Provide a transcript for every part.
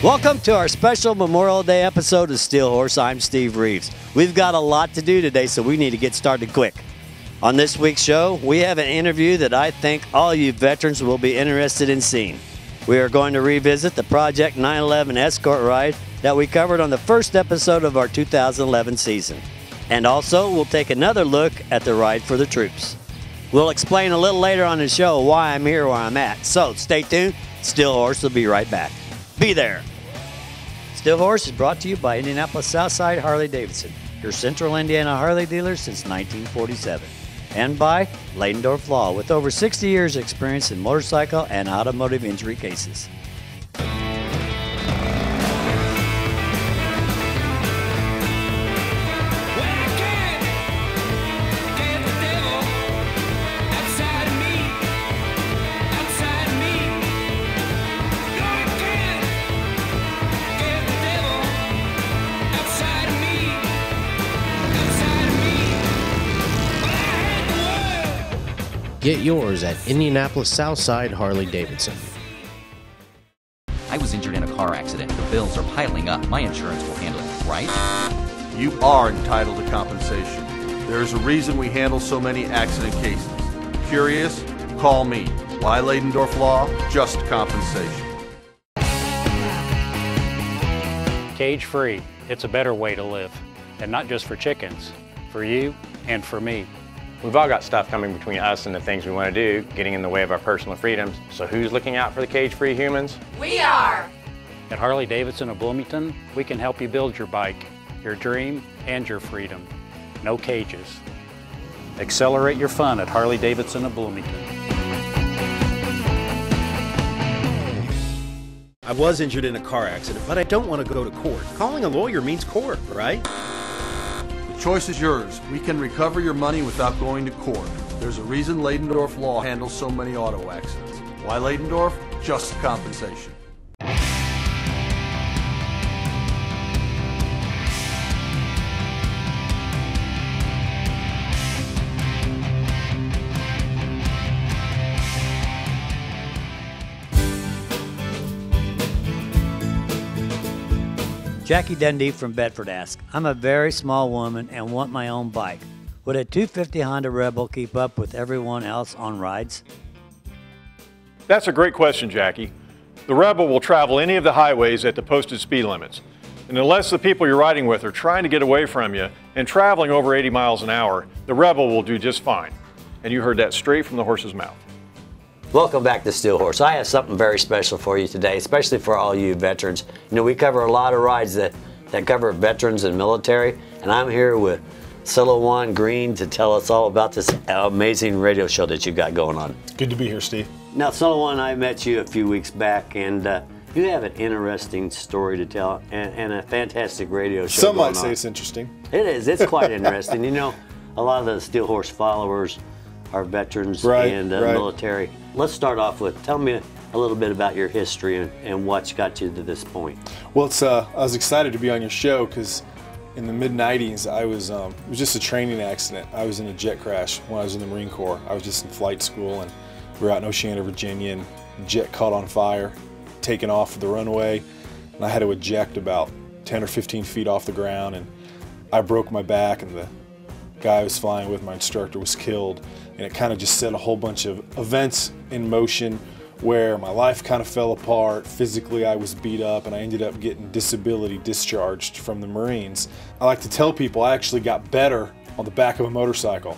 Welcome to our special Memorial Day episode of Steel Horse. I'm Steve Reeves. We've got a lot to do today, so we need to get started quick. On this week's show, we have an interview that I think all you veterans will be interested in seeing. We are going to revisit the Project 9/11 escort ride that we covered on the first episode of our 2011 season. And also, we'll take another look at the ride for the troops. We'll explain a little later on the show why I'm here where I'm at. So stay tuned. Steel Horse will be right back. Be there. Steel Horse is brought to you by Indianapolis Southside Harley-Davidson, your Central Indiana Harley dealer since 1947. And by Leidendorf Law, with over 60 years experience in motorcycle and automotive injury cases. Get yours at Indianapolis Southside Harley-Davidson. I was injured in a car accident. The bills are piling up. My insurance will handle it, right? You are entitled to compensation. There is a reason we handle so many accident cases. Curious? Call me. Why Leidendorf Law? Just compensation. Cage-free. It's a better way to live. And not just for chickens, for you and for me. We've all got stuff coming between us and the things we want to do, getting in the way of our personal freedoms. So who's looking out for the cage-free humans? We are! At Harley-Davidson of Bloomington, we can help you build your bike, your dream, and your freedom. No cages. Accelerate your fun at Harley-Davidson of Bloomington. I was injured in a car accident, but I don't want to go to court. Calling a lawyer means court, right? The choice is yours. We can recover your money without going to court. There's a reason Leidendorf Law handles so many auto accidents. Why Leidendorf? Just compensation. Jackie Dundee from Bedford asks, I'm a very small woman and want my own bike. Would a 250 Honda Rebel keep up with everyone else on rides? That's a great question, Jackie. The Rebel will travel any of the highways at the posted speed limits. And unless the people you're riding with are trying to get away from you and traveling over 80 miles an hour, the Rebel will do just fine. And you heard that straight from the horse's mouth. Welcome back to Steel Horse. I have something very special for you today, especially for all you veterans. You know, we cover a lot of rides that cover veterans and military, and I'm here with Silouan Green to tell us all about this amazing radio show that you've got going on. Good to be here, Steve. Now, Silouan, I met you a few weeks back, and you have an interesting story to tell and a fantastic radio show Some going might say on. it's interesting. It is. It's quite interesting. You know, a lot of the Steel Horse followers are veterans and military. Let's start off with, tell me a little bit about your history and what's got you to this point. Well, I was excited to be on your show because in the mid-90s, it was just a training accident. I was in a jet crash when I was in the Marine Corps. I was just in flight school, and we were out in Oceana, Virginia, and the jet caught on fire, taking off the runway, and I had to eject about 10 or 15 feet off the ground, and I broke my back, and the guy I was flying with, my instructor, was killed. And it kind of just set a whole bunch of events in motion where my life kind of fell apart. Physically, I was beat up, and I ended up getting disability discharged from the Marines. I like to tell people I actually got better on the back of a motorcycle.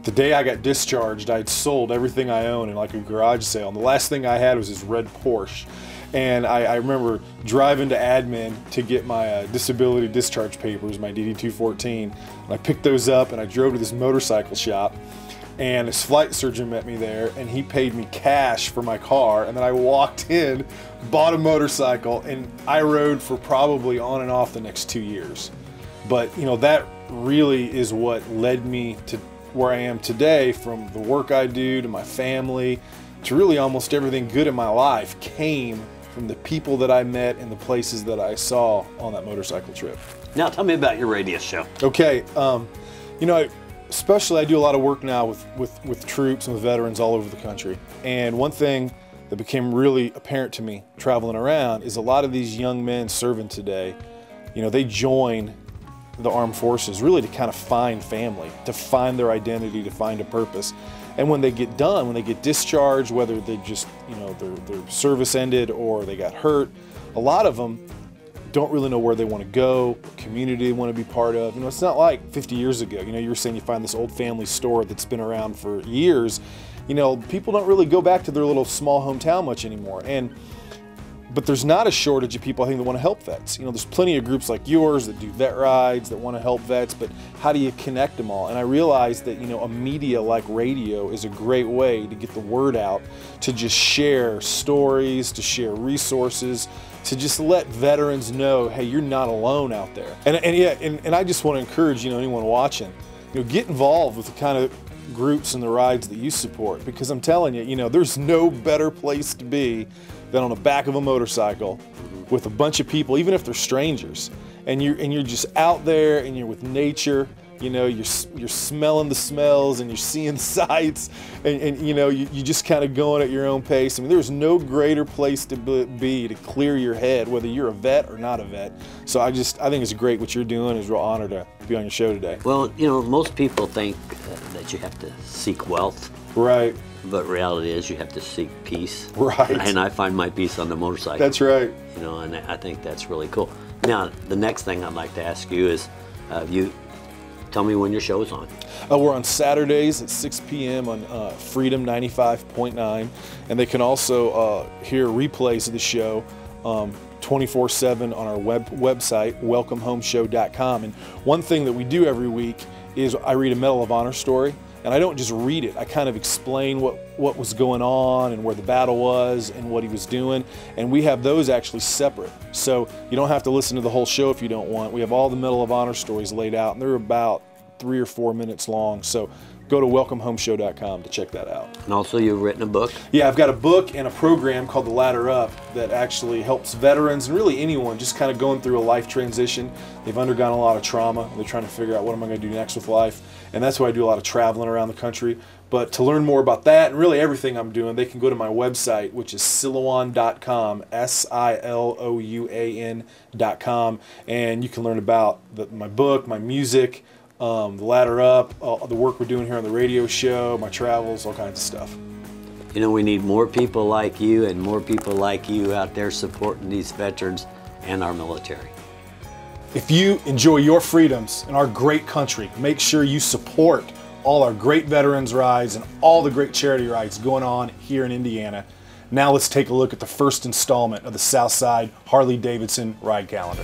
The day I got discharged, I had sold everything I owned in like a garage sale, and the last thing I had was this red Porsche. And I remember driving to admin to get my disability discharge papers, my DD-214, and I picked those up and I drove to this motorcycle shop, and this flight surgeon met me there, and he paid me cash for my car, and then I walked in, bought a motorcycle, and I rode for probably on and off the next 2 years. But you know, that really is what led me to where I am today, from the work I do to my family to really almost everything good in my life came from the people that I met and the places that I saw on that motorcycle trip. Now tell me about your radio show. Okay, you know, especially I do a lot of work now with troops and with veterans all over the country. And one thing that became really apparent to me traveling around is a lot of these young men serving today, you know, they join the armed forces really to kind of find family, to find their identity, to find a purpose. And when they get done, when they get discharged, whether they just, you know, their service ended or they got hurt, a lot of them don't really know where they want to go, what community they want to be part of. You know, it's not like 50 years ago. You know, you were saying you find this old family store that's been around for years. You know, people don't really go back to their little small hometown much anymore. But there's not a shortage of people, I think, that want to help vets. You know, there's plenty of groups like yours that do vet rides, that want to help vets, but how do you connect them all? And I realized that, you know, a media like radio is a great way to get the word out, to just share stories, to share resources, to just let veterans know, hey, you're not alone out there. And I just want to encourage, you know, anyone watching, you know, get involved with the kind of groups and the rides that you support, because I'm telling you, you know, there's no better place to be than on the back of a motorcycle with a bunch of people, even if they're strangers, and you're just out there and you're with nature. You know, you're smelling the smells and you're seeing sights, and you know, you just kind of going at your own pace. I mean, there's no greater place to be to clear your head, whether you're a vet or not a vet. So I think it's great what you're doing. It's a real honor to be on your show today. Well, you know, most people think that you have to seek wealth. Right. But reality is you have to seek peace. Right. And I find my peace on the motorcycle. That's right. You know, and I think that's really cool. Now, the next thing I'd like to ask you is, you tell me when your show is on. We're on Saturdays at 6 p.m. on Freedom 95.9, and they can also hear replays of the show 24/7 on our website, welcomehomeshow.com. And one thing that we do every week is I read a Medal of Honor story. And I don't just read it, I kind of explain what was going on and where the battle was and what he was doing. And we have those actually separate. So you don't have to listen to the whole show if you don't want. We have all the Medal of Honor stories laid out, and they're about 3 or 4 minutes long. So go to welcomehomeshow.com to check that out. And also, you've written a book? Yeah, I've got a book and a program called The Ladder Up that actually helps veterans and really anyone just kind of going through a life transition. They've undergone a lot of trauma. They're trying to figure out, what am I going to do next with life? And that's why I do a lot of traveling around the country. But to learn more about that and really everything I'm doing, they can go to my website, which is silouan.com, silouan.com, and you can learn about my book, my music, the Ladder Up, the work we're doing here on the radio show, my travels, all kinds of stuff. You know, we need more people like you and more people like you out there supporting these veterans and our military. If you enjoy your freedoms in our great country, make sure you support all our great veterans rides and all the great charity rides going on here in Indiana. Now let's take a look at the first installment of the Southside Harley-Davidson Ride Calendar.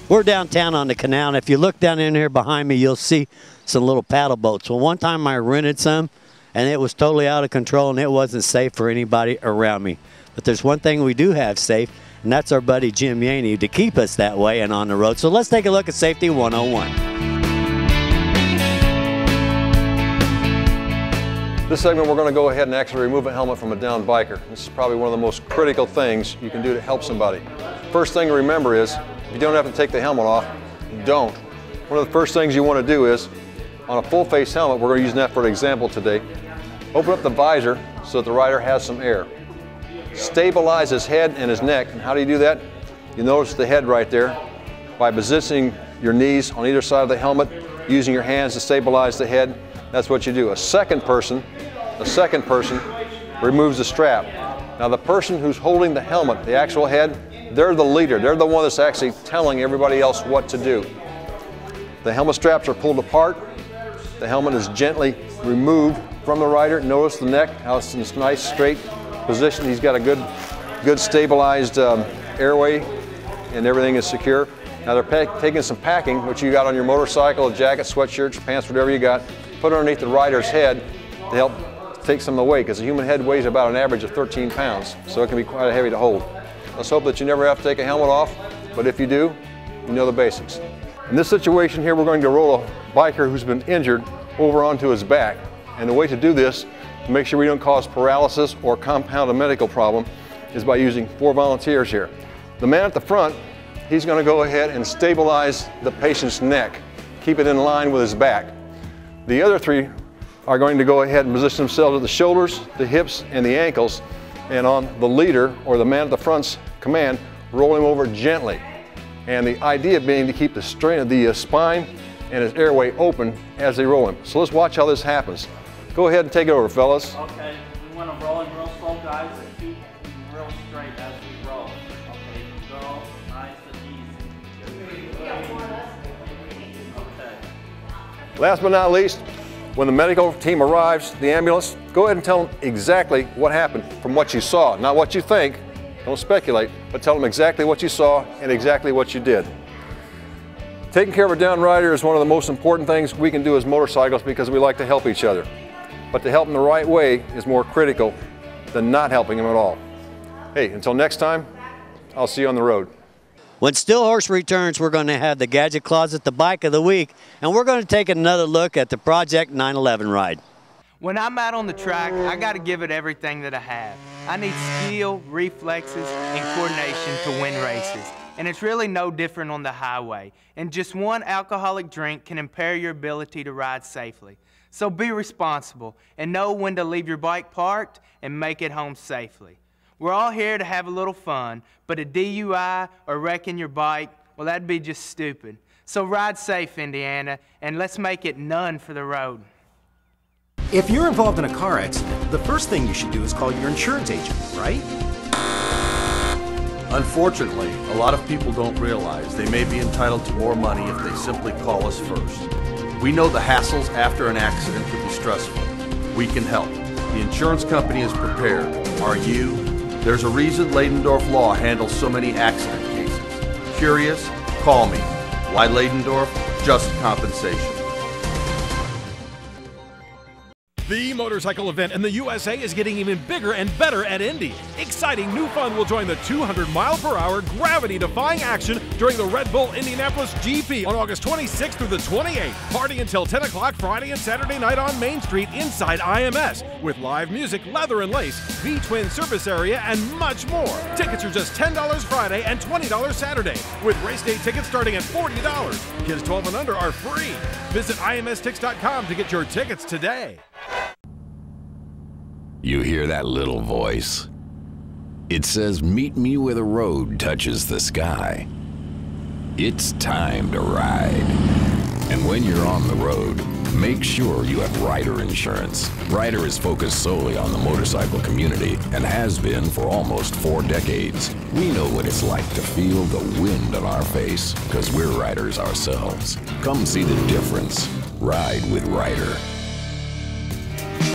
We're downtown on the canal, and if you look down in here behind me, you'll see some little paddle boats. Well, one time I rented some, and it was totally out of control, and it wasn't safe for anybody around me. But there's one thing we do have safe, and that's our buddy Jim Yaney to keep us that way and on the road. So let's take a look at Safety 101. This segment, we're going to go ahead and actually remove a helmet from a downed biker. This is probably one of the most critical things you can do to help somebody. First thing to remember is, if you don't have to take the helmet off, don't. One of the first things you want to do is, on a full face helmet, we're going to use that for an example today, open up the visor so that the rider has some air. Stabilize his head and his neck. And how do you do that? You notice the head right there. By positioning your knees on either side of the helmet, using your hands to stabilize the head, that's what you do. A second person removes the strap. Now the person who's holding the helmet, the actual head, they're the leader. They're the one that's actually telling everybody else what to do. The helmet straps are pulled apart. The helmet is gently removed from the rider. Notice the neck, how it's in this nice straight position. He's got a good stabilized airway, and everything is secure. Now they're taking some packing, which you got on your motorcycle, a jacket, sweatshirts, pants, whatever you got, put it underneath the rider's head to help take some of the weight, because the human head weighs about an average of 13 pounds, so it can be quite heavy to hold. Let's hope that you never have to take a helmet off, but if you do, you know the basics. In this situation here, we're going to roll a biker who's been injured over onto his back. And the way to do this, to make sure we don't cause paralysis or compound a medical problem, is by using 4 volunteers here. The man at the front, he's going to go ahead and stabilize the patient's neck, keep it in line with his back. The other 3 are going to go ahead and position themselves at the shoulders, the hips, and the ankles, and on the leader, or the man at the front's command, roll him over gently. And the idea being to keep the strain of the spine and his airway open as they roll him. So let's watch how this happens. Go ahead and take it over, fellas. Okay, we want to roll him real slow, guys, and keep real straight as we roll. Okay, go nice and easy. Okay. Last but not least, when the medical team arrives, the ambulance, go ahead and tell them exactly what happened from what you saw, not what you think. Don't speculate, but tell them exactly what you saw and exactly what you did. Taking care of a downed rider is one of the most important things we can do as motorcyclists, because we like to help each other. But to help them the right way is more critical than not helping them at all. Hey, until next time, I'll see you on the road. When Still Horse returns, we're going to have the Gadget Closet, the Bike of the Week, and we're going to take another look at the Project 911 ride. When I'm out on the track, I got to give it everything that I have. I need skill, reflexes, and coordination to win races. And it's really no different on the highway. And just one alcoholic drink can impair your ability to ride safely. So be responsible and know when to leave your bike parked and make it home safely. We're all here to have a little fun, but a DUI or wrecking your bike, well, that'd be just stupid. So ride safe, Indiana, and let's make it none for the road. If you're involved in a car accident, the first thing you should do is call your insurance agent, right? Unfortunately, a lot of people don't realize they may be entitled to more money if they simply call us first. We know the hassles after an accident can be stressful. We can help. The insurance company is prepared. Are you? There's a reason Leidendorf Law handles so many accident cases. Curious? Call me. Why Leidendorf? Just compensation. The motorcycle event in the USA is getting even bigger and better at Indy. Exciting new fun will join the 200-mile-per-hour gravity-defying action during the Red Bull Indianapolis GP on August 26th through the 28th. Party until 10 o'clock Friday and Saturday night on Main Street inside IMS with live music, leather and lace, V-twin service area, and much more. Tickets are just $10 Friday and $20 Saturday, with race day tickets starting at $40. Kids 12 and under are free. Visit imstix.com to get your tickets today. You hear that little voice? It says, "Meet me where the road touches the sky." It's time to ride. And when you're on the road, make sure you have Ryder insurance. Ryder is focused solely on the motorcycle community and has been for almost 4 decades. We know what it's like to feel the wind on our face, because we're riders ourselves. Come see the difference. Ride with Ryder.